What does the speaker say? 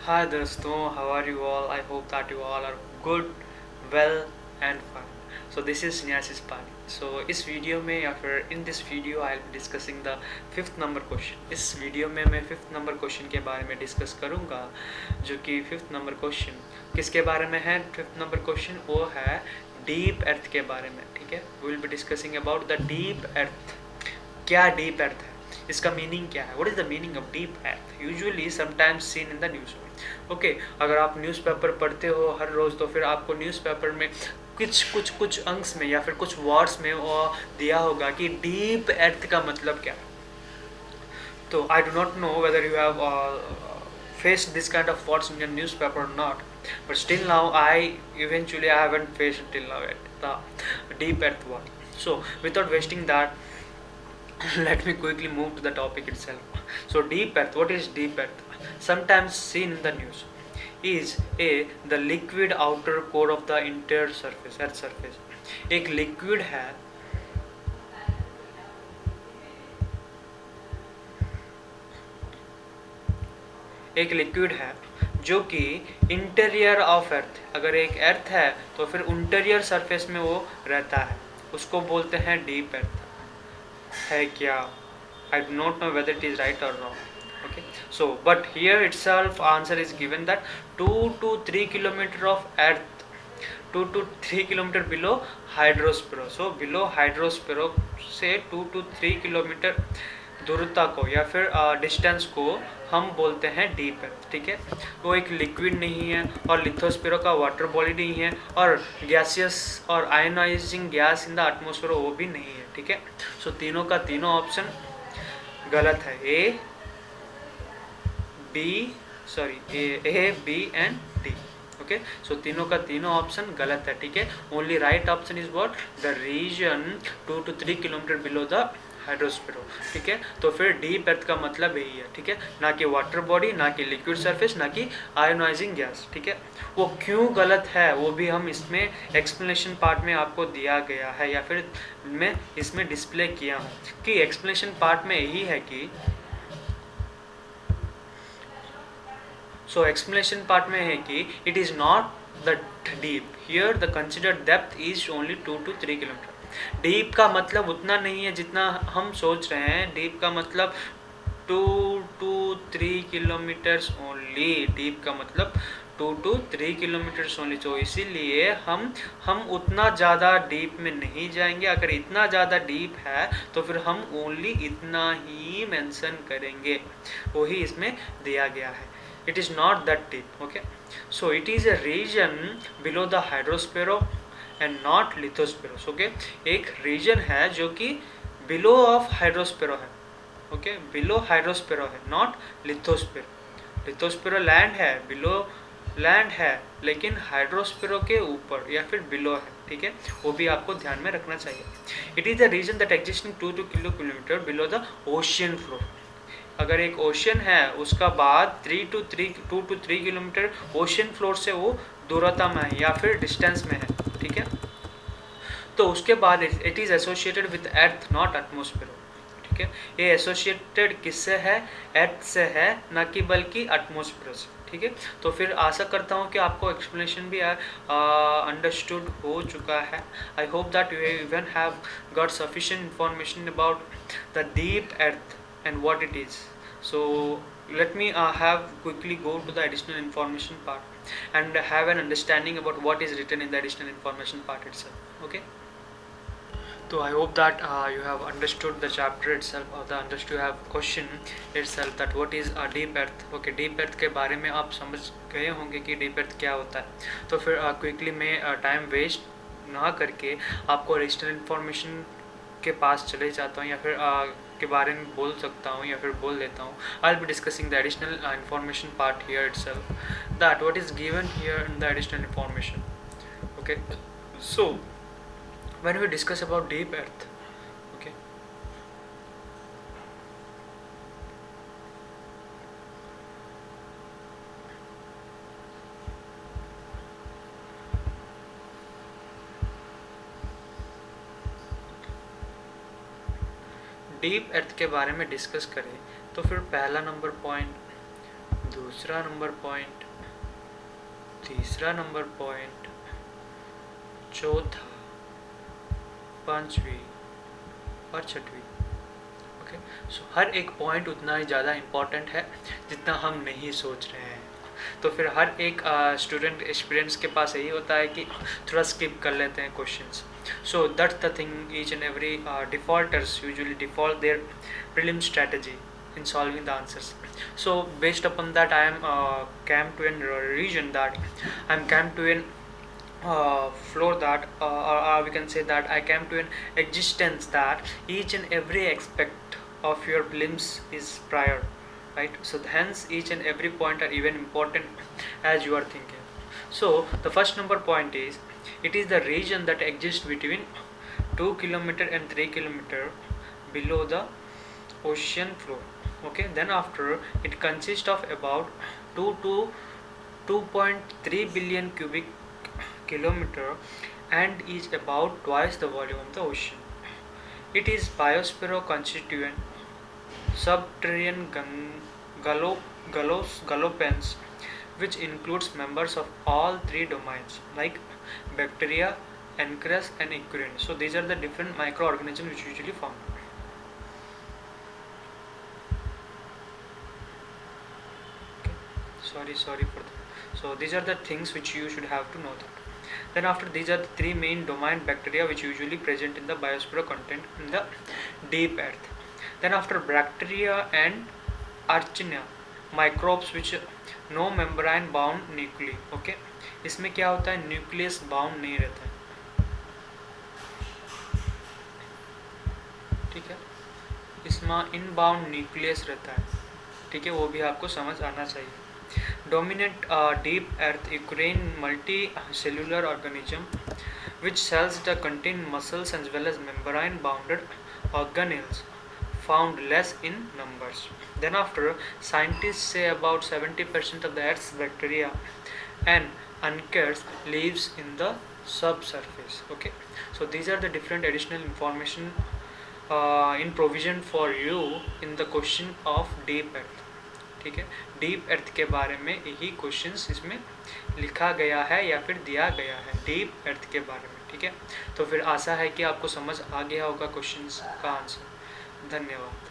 Hi दोस्तों, how are you all? I hope that you all are good, well and fine. So this is Snehasis Pani. So इस video में या फिर in this video I will discussing the fifth number question. इस video में मैं fifth number question के बारे में डिस्कस करूँगा, जो कि फिफ्थ नंबर क्वेश्चन किसके बारे में है. फिफ्थ नंबर क्वेश्चन वो है डीप अर्थ के बारे में. ठीक है, we will be discussing about the deep earth. क्या डीप अर्थ है, इसका मीनिंग क्या है, what is the meaning of deep earth, usually sometimes seen in the news. Okay, अगर आप न्यूज़पेपर पढ़ते हो हर रोज़ तो फिर आपको न्यूज़पेपर में कुछ अंक्स में या फिर कुछ वर्ड्स में दिया होगा कि डीप अर्थ का मतलब क्या है. तो I do not know whether you have faced this kind of words in your newspaper or not, but still now I haven't faced till now yet the deep earth word. So without wasting that, let me quickly move to the topic itself. So deep earth, what is deep earth? Sometimes seen in the news is the liquid outer core of the entire surface, earth surface. एक liquid है, एक liquid है जो कि interior of earth, अगर एक अर्थ है तो फिर इंटीरियर सरफेस में वो रहता है, उसको बोलते हैं डीप अर्थ. है क्या? I do not know whether it is right और wrong. Okay, so but here itself answer is given that 2 to 3 kilometer of earth, 2 to 3 kilometer below hydrosphere. So below hydrosphere से 2 to 3 kilometer दूरता को या फिर distance को हम बोलते हैं deep अर्थ. ठीक है, वो एक लिक्विड नहीं है और लिथोस्फीयर का वाटर बॉडी नहीं है और गैसियस और ionising gas in the atmosphere वो भी नहीं है. ठीक है, सो तीनों का तीनों ऑप्शन गलत है. A B and D. Okay, so तीनों का तीनों ऑप्शन गलत है. ठीक है, only right option is what, the region 2 to 3 kilometre below the hydrosphere. ठीक है, तो फिर डीप अर्थ का मतलब यही है. ठीक है, ना कि वाटर बॉडी, ना कि लिक्विड सरफेस, ना कि आयोनाइजिंग गैस. ठीक है, वो क्यों गलत है वो भी हम इसमें एक्सप्लेनेशन पार्ट में आपको दिया गया है या फिर मैं इसमें डिस्प्ले किया हूँ. कि एक्सप्लेनेशन पार्ट में यही है कि explanation part में है कि it is not the deep, here the considered depth is only 2 to 3 kilometre. Deep का मतलब उतना नहीं है जितना हम सोच रहे हैं. डीप का मतलब 2 to 3 किलोमीटर्स ओनली. डीप का मतलब 2 to 3 किलोमीटर्स ओनली. तो इसीलिए हम उतना ज़्यादा डीप में नहीं जाएंगे. अगर इतना ज़्यादा डीप है तो फिर हम ओनली इतना ही मेंशन करेंगे, वही इसमें दिया गया है. It is not that deep. Okay, so it is a region below the hydrosphere and not lithosphere. Okay, एक region है जो कि below of hydrosphere है. Okay, below hydrosphere है, not lithosphere. lithosphere land है, below land है, लेकिन हाइड्रोस्फीरो के ऊपर या फिर बिलो है. ठीक है, वो भी आपको ध्यान में रखना चाहिए. It is the reason that existing 2 to kilometre below the ocean floor. अगर एक ओशन है उसका बाद 2 to 3 किलोमीटर ओशन फ्लोर से वो दूरता में है या फिर डिस्टेंस में है. ठीक है, तो उसके बाद it is associated with earth not atmosphere. ठीक है, ये एसोसिएटेड किससे है? अर्थ से है, ना कि बल्कि एटमॉस्फेयर से. ठीक है, तो फिर आशा करता हूँ कि आपको एक्सप्लेनेशन भी अंडरस्टूड हो चुका है. I hope that you even have got sufficient information about the deep earth and what it is. So let me have quickly go to the additional information part and have an understanding about what is written in the additional information part itself. Okay, so I hope that you have understood the chapter itself or the understood you have question itself that what is a deep earth. Okay, deep earth के बारे में आप समझ गए होंगे कि deep earth क्या होता है. तो फिर quickly मैं टाइम वेस्ट ना करके आपको additional information के पास चले जाता हूँ या फिर के बारे में बोल सकता हूँ या फिर बोल देता हूँ. I will be discussing the additional information part here itself, that what is given here in the additional information. Okay, so when we discuss about deep earth, okay, deep earth के बारे में डिस्कस करें तो फिर पहला number point दूसरा number point, तीसरा number point, चौथा, पांचवी और छठवीं। ओके, सो हर एक पॉइंट उतना ही ज़्यादा इम्पॉर्टेंट है जितना हम नहीं सोच रहे हैं। तो फिर हर एक स्टूडेंट एक्सपीरियंस के पास यही होता है कि थोड़ा स्किप कर लेते हैं questions. So that's the thing, each and every defaulters usually default their prelim strategy in solving the answers. So based upon that, I am came to a reason that I'm came to an floor that or we can say that I came to an existence that each and every aspect of your prelims is prior, right? So hence each and every point are even important as you are thinking. So the first number point is, it is the region that exists between 2 kilometer and 3 kilometer below the ocean floor. Okay, then after, it consists of about 2 to 2.3 billion cubic kilometer and is about twice the volume of the ocean. It is biosphere constituent subterranean gallopens, which includes members of all three domains like bacteria, anchorus and eukaryotes. So these are the different microorganisms which usually found. Okay. Sorry for that. So these are the things which you should have to know that. Then after, these are the three main domain bacteria which usually present in the biosphere content in the deep earth. Then after, bacteria and archaea, microbes which no membrane bound nuclei. Okay, इसमें क्या होता है, nucleus bound नहीं रहता है, ठीक है, इसमें इनबाउंड न्यूक्लियस रहता है, ठीक है, वो भी आपको समझ आना चाहिए. Dominant deep earth Ukraine multi-cellular organism which cells that contain muscles as well as membrane bounded organelles, found less in numbers. Then after, scientists say about 70% of the earth's bacteria and anchors lives in the subsurface. Okay, so these are the different additional information in provision for you in the question of deep earth. ठीक है, deep earth के बारे में यही questions इसमें लिखा गया है या फिर दिया गया है डीप अर्थ के बारे में. ठीक है, तो फिर आशा है कि आपको समझ आ गया होगा क्वेश्चंस का आंसर. धन्यवाद.